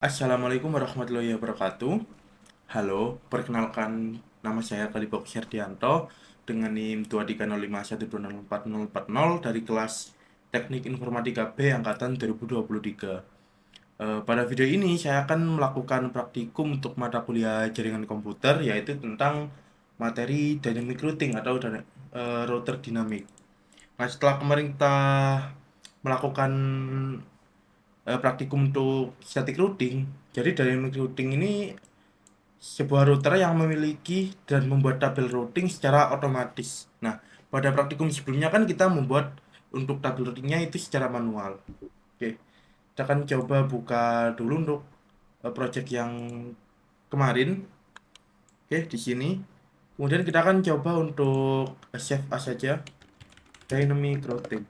Assalamualaikum warahmatullahi wabarakatuh. Halo, perkenalkan nama saya Kalibok Herdianto dengan NIM 23051204040 dari kelas Teknik Informatika B angkatan 2023. Pada video ini saya akan melakukan praktikum untuk mata kuliah jaringan komputer yaitu tentang materi dynamic routing atau router dinamik. Nah, setelah kemarin kita melakukan praktikum untuk static routing, jadi dynamic routing ini sebuah router yang memiliki dan membuat tabel routing secara otomatis. Nah, pada praktikum sebelumnya kan kita membuat untuk tabel routingnya itu secara manual. Oke, kita akan coba buka dulu untuk project yang kemarin. Oke, di sini. Kemudian kita akan coba untuk save as saja, dynamic routing.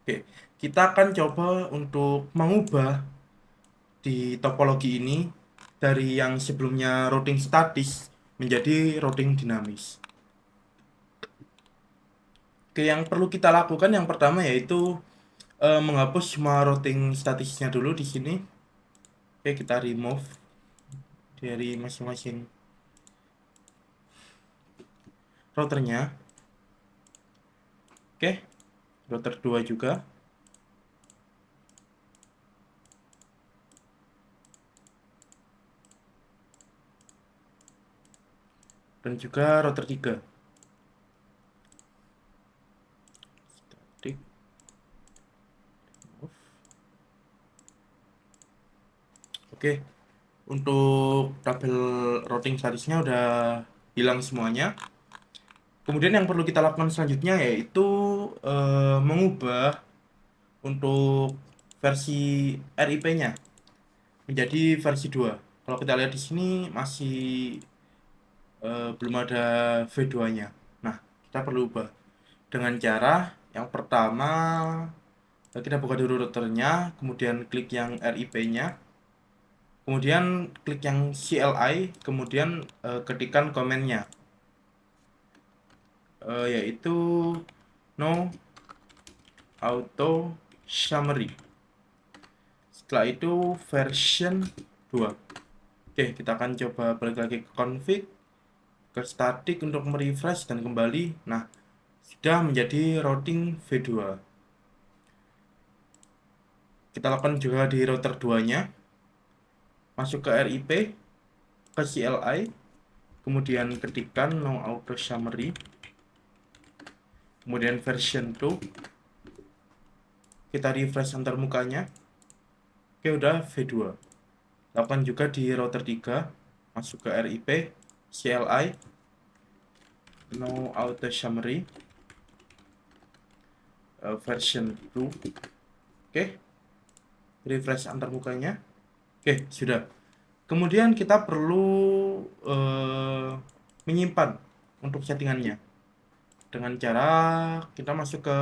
Oke, kita akan coba untuk mengubah di topologi ini dari yang sebelumnya routing statis menjadi routing dinamis. Oke, yang perlu kita lakukan yang pertama yaitu menghapus semua routing statisnya dulu di sini. Oke, kita remove dari masing-masing routernya. Oke, router 2 juga. Dan juga router 3. Static, remove. Oke, untuk tabel routing statisnya udah hilang semuanya. Kemudian yang perlu kita lakukan selanjutnya yaitu mengubah untuk versi RIP-nya menjadi versi 2. Kalau kita lihat di sini masih belum ada V2-nya. Nah, kita perlu ubah dengan cara yang pertama kita buka dulu routernya, kemudian klik yang RIP-nya, kemudian klik yang CLI, kemudian ketikkan komennya yaitu no auto summary. Setelah itu version 2. Oke, kita akan coba balik lagi ke config, ke static untuk merefresh dan kembali. Nah, sudah menjadi routing V2. Kita lakukan juga di router 2-nya. Masuk ke RIP, ke CLI, kemudian ketikkan no auto summary, kemudian version 2. Kita refresh antar mukanya. Oke, udah V2. Lakukan juga di router 3, masuk ke RIP, CLI, no auto summary, version 2. Oke, refresh antar mukanya. Oke, sudah. Kemudian kita perlu menyimpan untuk settingannya dengan cara kita masuk ke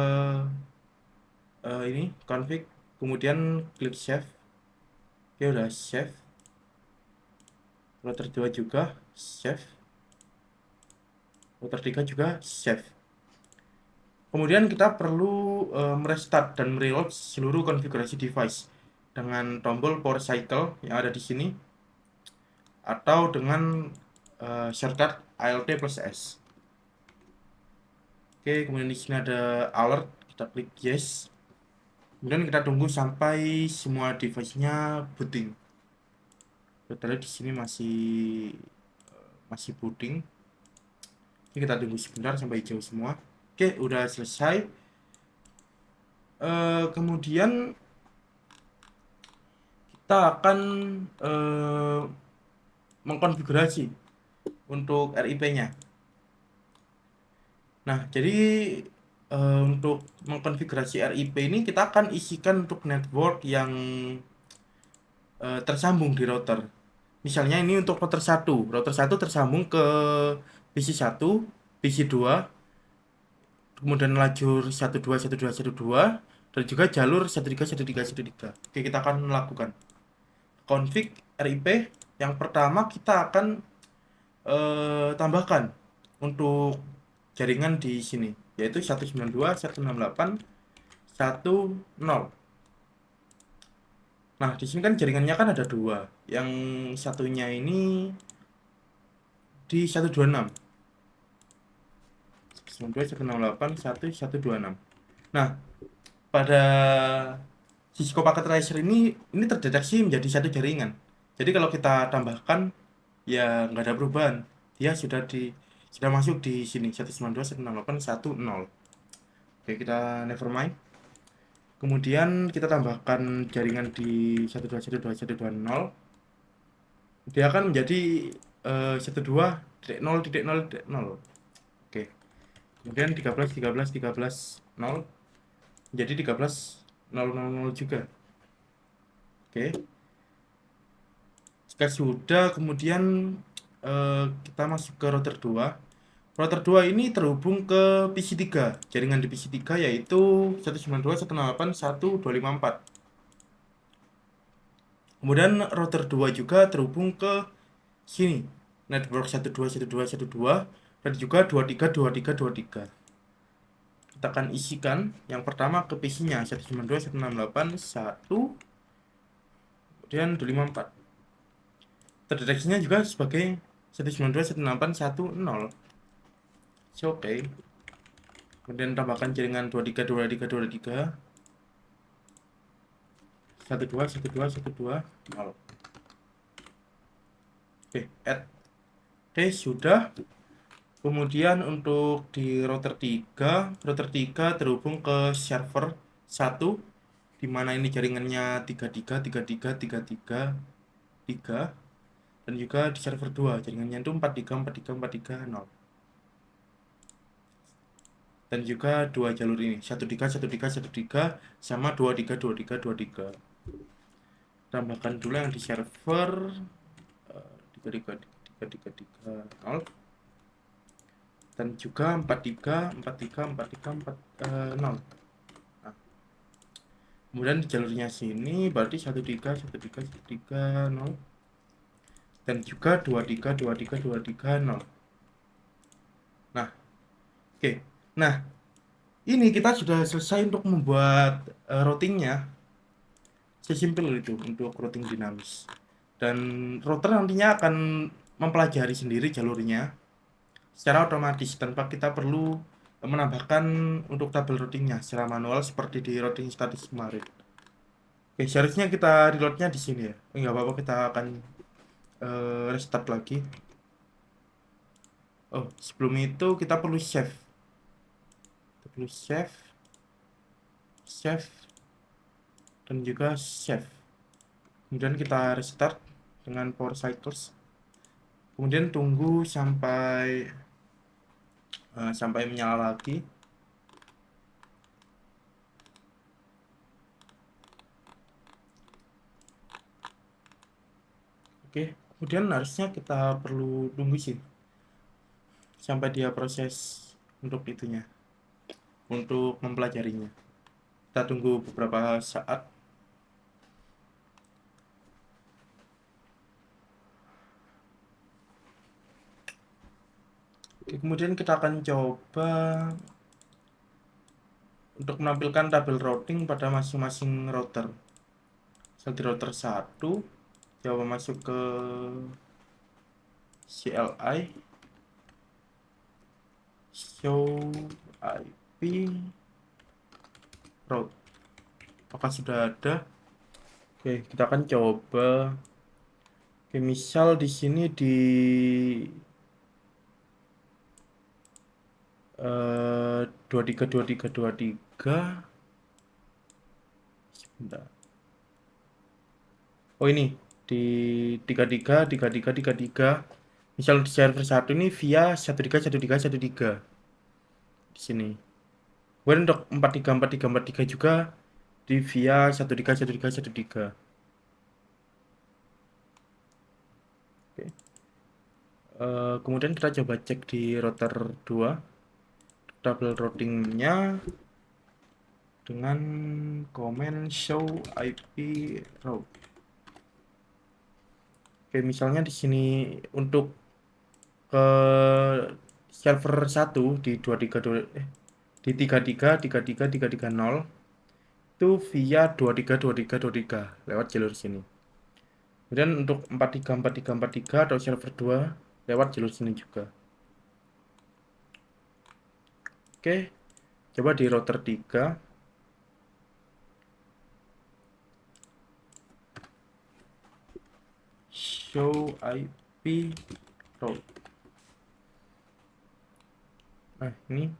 ini config, kemudian klik save. Oke, udah save. Router 2 juga save. Router 3 juga save. Kemudian kita perlu merestart dan mereload seluruh konfigurasi device dengan tombol power cycle yang ada di sini atau dengan shortcut Alt plus S. Oke, kemudian di sini ada alert, kita klik yes. Kemudian kita tunggu sampai semua device-nya booting. Kita lihat di sini masih booting. Oke, kita tunggu sebentar sampai hijau semua. Oke, udah selesai. Kemudian kita akan mengkonfigurasi untuk RIP-nya. Nah, jadi untuk mengkonfigurasi RIP ini kita akan isikan untuk network yang tersambung di router. Misalnya ini untuk router 1. Router 1 tersambung ke PC 1, PC 2, kemudian lajur 12, 12, 12, dan juga jalur 13, 13, 13. Oke, kita akan melakukan config RIP. Yang pertama kita akan tambahkan untuk jaringan di sini yaitu 192.168.1.0. Nah, di sini kan jaringannya kan ada dua. Yang satunya ini di 126. 192, 168, 126. Nah, pada Cisco Packet Tracer ini terdeteksi menjadi satu jaringan. Jadi kalau kita tambahkan ya nggak ada perubahan. Dia sudah masuk di sini 192, 168, 10. Oke, kita never mind. Kemudian kita tambahkan jaringan di 1212120. Dia akan menjadi 12.0.0.0. Oke. Kemudian 13 13 13 0 menjadi 13.0.0.0 juga. Oke. Jika sudah, kemudian kita masuk ke router 2. Router 2 ini terhubung ke PC 3. Jaringan di PC 3 yaitu 192.168.1.254. Kemudian router 2 juga terhubung ke sini. Network 12.1.2.1.2 dan juga 23.23.23. Kita akan isikan yang pertama ke PC-nya 192.168.1, kemudian 254. Terdeteksinya juga sebagai 192.168.1.0. Oke. Kemudian tambahkan jaringan 23.23.23. 12.1.2.1.2.0. Oke, add. Oke, sudah. Kemudian untuk di router 3 terhubung ke server 1, di mana ini jaringannya 33.33.33.3, dan juga di server 2 jaringannya itu 43.43.43.0. Dan juga dua jalur ini, 1.3.1.3.1.3 sama 2.3.2.3.2.3. Tambahkan dulu yang di server 3.3.3.3.3.0 dan juga 43.43.43.4.0. Nah, kemudian di jalurnya sini berarti 13.1.3.1.3.0 dan juga 23.23.2.3.0. Nah, oke. Nah, ini kita sudah selesai untuk membuat routingnya. Sesimpel itu untuk routing dinamis. Dan router nantinya akan mempelajari sendiri jalurnya secara otomatis tanpa kita perlu menambahkan untuk tabel routingnya secara manual seperti di routing statis kemarin. Oke, seharusnya kita reloadnya di sini ya. Enggak apa-apa, kita akan restart lagi. Oh, sebelum itu kita perlu save. Kita perlu save, dan juga save. Kemudian kita restart dengan power cycles. Kemudian tunggu sampai menyala lagi. Oke, kemudian harusnya kita perlu tunggu sih sampai dia proses untuk itunya, untuk mempelajarinya. Kita tunggu beberapa saat. Oke, kemudian kita akan coba untuk menampilkan tabel routing pada masing-masing router. Di router 1, coba masuk ke CLI, show IP route. Apakah sudah ada? Oke, kita akan coba. Oke, misal di sini di 23.23.23. Sebentar. Oh, ini di 33.33.33. Misal di server 1 ini via 13.1.3.1.3 di sini. Kemudian untuk 43.43.43 juga di via 13.1.3.1.3. Oke. Kemudian kita coba cek di router 2 tabel routingnya dengan comment show IP route. Oke, misalnya di sini untuk ke server 1 di 23 di 33.33.3.3.0 itu via 232323 lewat jalur sini. Kemudian untuk 434343 atau server 2 lewat jalur sini juga. Oke, coba di router 3. Show IP route. Nah, ini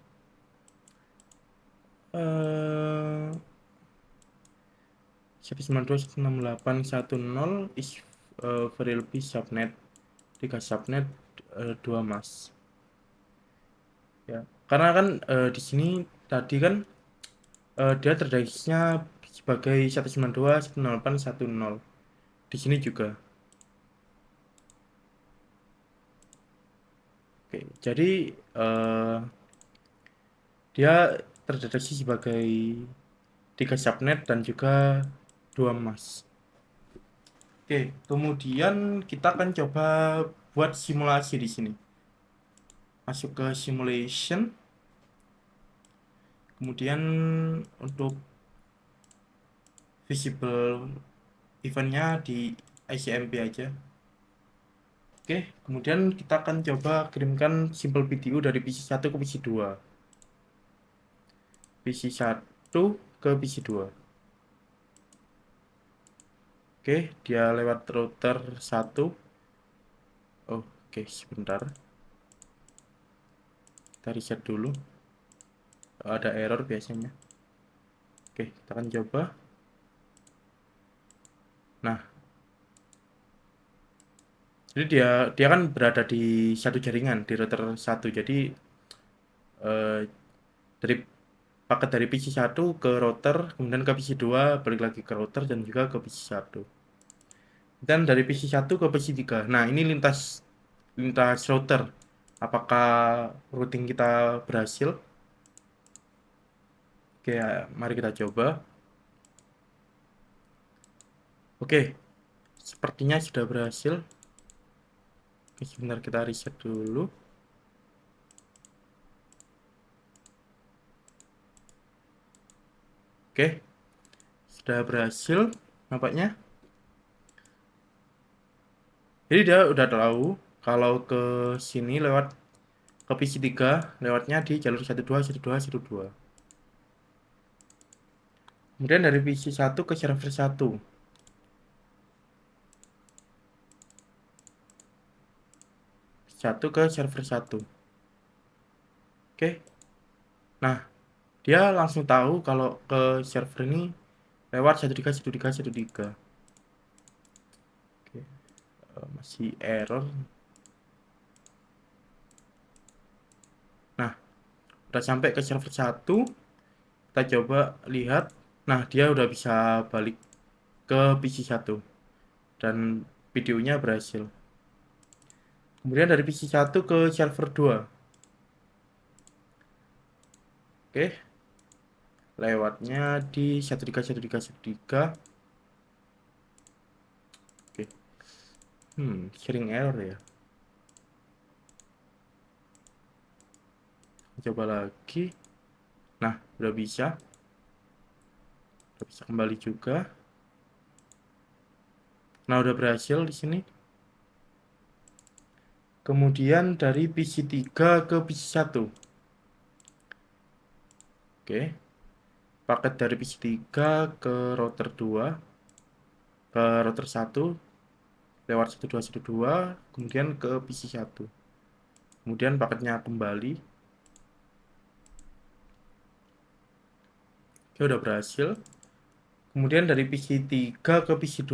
192.168.1.0 is will be subnet 3 subnet 2 mas. Ya, karena kan di sini tadi kan dia terdeteksinya sebagai 192.168.1.0. Di sini juga. Oke, jadi dia terdeteksi sebagai 3 subnet dan juga 2 mas. Oke, kemudian kita akan coba buat simulasi di sini. Masuk ke simulation. Kemudian untuk visible eventnya di ICMP aja. Oke, kemudian kita akan coba kirimkan simple video dari PC1 ke PC2. PC1 ke PC2. Oke, dia lewat router 1. Oh, oke, sebentar. Kita reset dulu. Ada error biasanya. Oke, kita akan coba. Nah, jadi dia kan berada di satu jaringan di router 1. Jadi eh, dari paket dari PC1 ke router, kemudian ke PC2, balik lagi ke router dan juga ke PC1. Dan dari PC1 ke PC3. Nah, ini lintas lintas router. Apakah routing kita berhasil? Oke, mari kita coba. Oke, sepertinya sudah berhasil. Oke, sebentar kita reset dulu. Oke, sudah berhasil nampaknya. Jadi dia udah tahu kalau ke sini lewat ke PC3 lewatnya di jalur 121212. Kemudian dari PC1 ke server 1. Satu ke server 1. Oke. Nah, dia langsung tahu kalau ke server ini lewat 131313. Oke. Masih error. Nah, udah sampai ke server 1. Kita coba lihat. Nah, dia udah bisa balik ke PC1 dan videonya berhasil. Kemudian dari PC1 ke server 2. Oke. Lewatnya di 131313. Oke. Sering error ya. Coba lagi. Nah, udah bisa. Udah bisa kembali juga. Nah, udah berhasil di sini. Kemudian dari PC3 ke PC1. Oke. Paket dari PC3 ke router 2, ke router 1 lewat 1212, kemudian ke PC1. Kemudian paketnya kembali. Oke, udah berhasil. Kemudian dari PC3 ke PC2.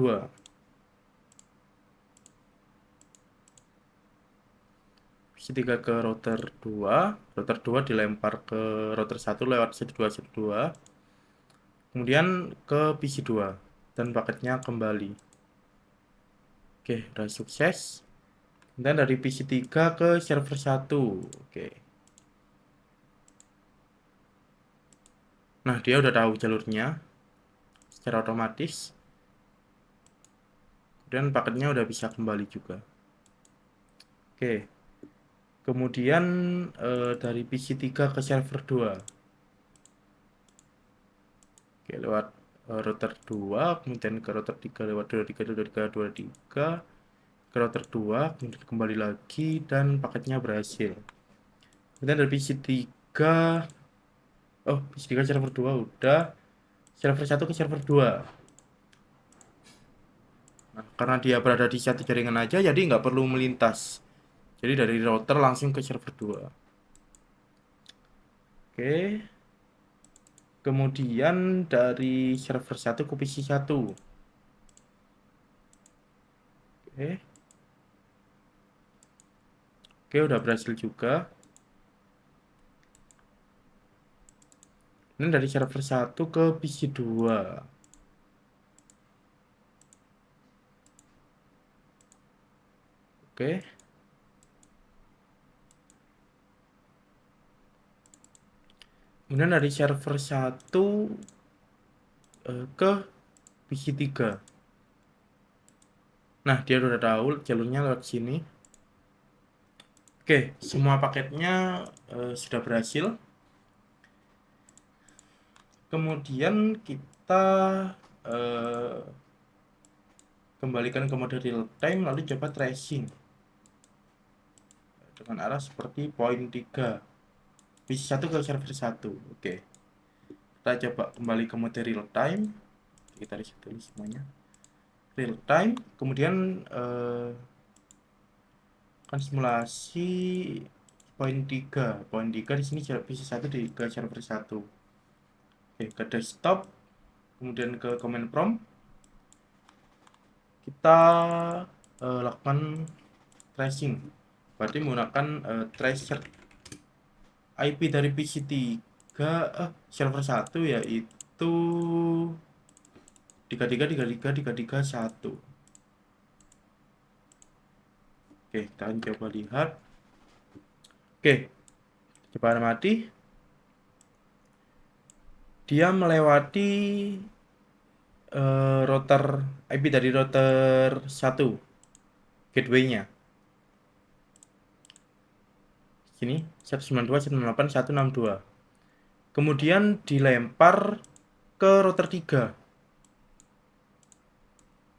PC3 ke router 2 dilempar ke router 1 lewat 1212. Kemudian ke PC2 dan paketnya kembali. Oke, udah sukses. Dan dari PC3 ke server 1. Oke. Nah, dia udah tahu jalurnya secara otomatis. Dan paketnya udah bisa kembali juga. Oke. Kemudian dari PC3 ke server 2. Oke, lewat router 2, kemudian ke router 3 lewat 23 ke router 2, kemudian kembali lagi dan paketnya berhasil. Kemudian dari PC 3, oh PC 3 server 2 udah, server 1 ke server 2. Nah, karena dia berada di satu jaringan aja, jadi nggak perlu melintas. Jadi dari router langsung ke server 2. Oke. Kemudian dari server 1 ke PC 1. Oke. Oke, udah berhasil juga. Ini dari server 1 ke PC 2. Oke. Kemudian dari server 1 ke PC 3. Nah, dia udah tahu jalurnya lewat sini. Oke, semua paketnya sudah berhasil. Kemudian kita eh, kembalikan ke mode real time, lalu coba tracing dengan arah seperti poin 3. PC 1 ke server 1. Oke. Kita coba kembali ke mode real time. Kita reset dulu semuanya. Real time, kemudian kan simulasi poin 3. Poin 3 di sini PC 1 ke server 1. Oke, ke desktop, kemudian ke command prompt. Kita lakukan tracing. Berarti menggunakan tracer IP dari PC 3 server 1 yaitu 33333331. Oke, kita akan coba lihat. Oke, coba amati. Dia melewati router IP dari router 1 gateway-nya. Sini 192.168.162. Kemudian dilempar ke router 3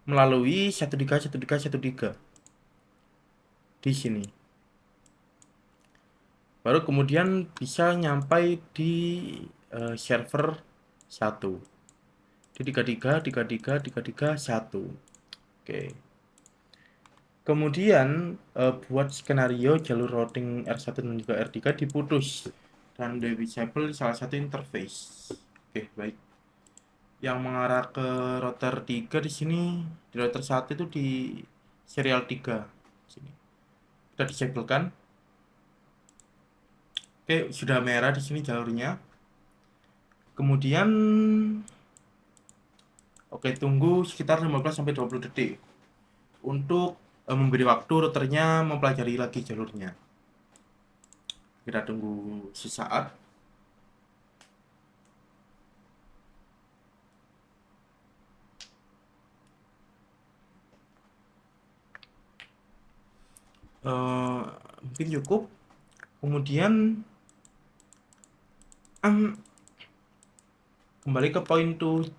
melalui 131313 di sini. Baru kemudian bisa nyampai di server 1. Di 33333331. Oke. Kemudian buat skenario jalur routing R1 dan juga R3 diputus dan disable salah satu interface. Oke, baik. Yang mengarah ke router 3 di sini, di router 1 itu di serial 3 sini. Kita disable kan? Oke, sudah merah di sini jalurnya. Kemudian oke, tunggu sekitar 15 sampai 20 detik untuk memberi waktu routernya mempelajari lagi jalurnya. Kita tunggu sesaat. Mungkin cukup. Kemudian kembali ke poin 7.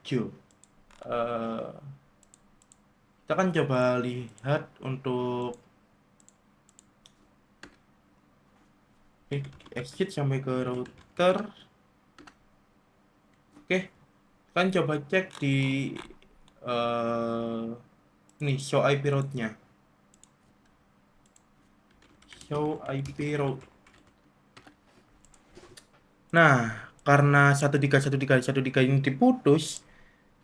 Kita akan coba lihat untuk exit sampai ke router. Oke, kita akan coba cek di ini show IP route-nya. Show IP route. Nah, karena 131313 ini diputus,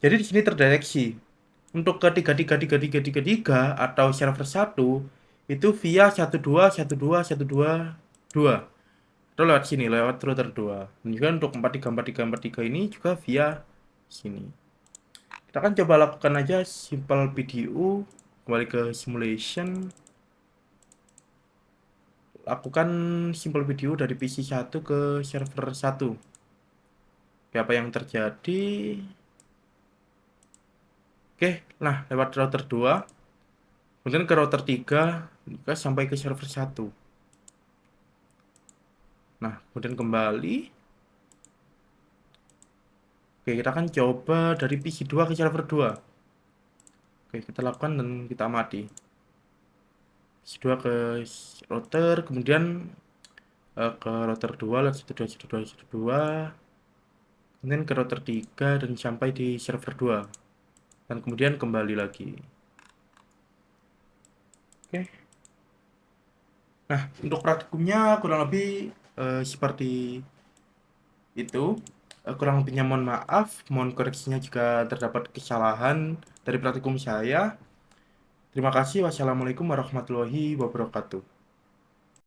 jadi di sini terdeteksi. Untuk ke 333333 atau server 1 itu via 12121222. Itu lewat sini, lewat router 2. Dan juga untuk 434343 ini juga via sini. Kita akan coba lakukan aja simple PDU, kembali ke simulation. Lakukan simple PDU dari PC 1 ke server 1. Oke, apa yang terjadi? Oke, nah lewat router 2, kemudian ke router 3, juga sampai ke server 1. Nah, kemudian kembali. Oke, kita akan coba dari PC2 ke server 2. Oke, kita lakukan dan kita amati. PC2 ke router, kemudian ke router 2, lalu 1, 2, 1, 2, 1, 2, kemudian ke router 3 dan sampai di server 2. Dan kemudian kembali lagi. Oke. Nah, untuk praktikumnya kurang lebih seperti itu. Kurang lebihnya mohon maaf, mohon koreksinya jika terdapat kesalahan dari praktikum saya. Terima kasih. Wassalamualaikum warahmatullahi wabarakatuh.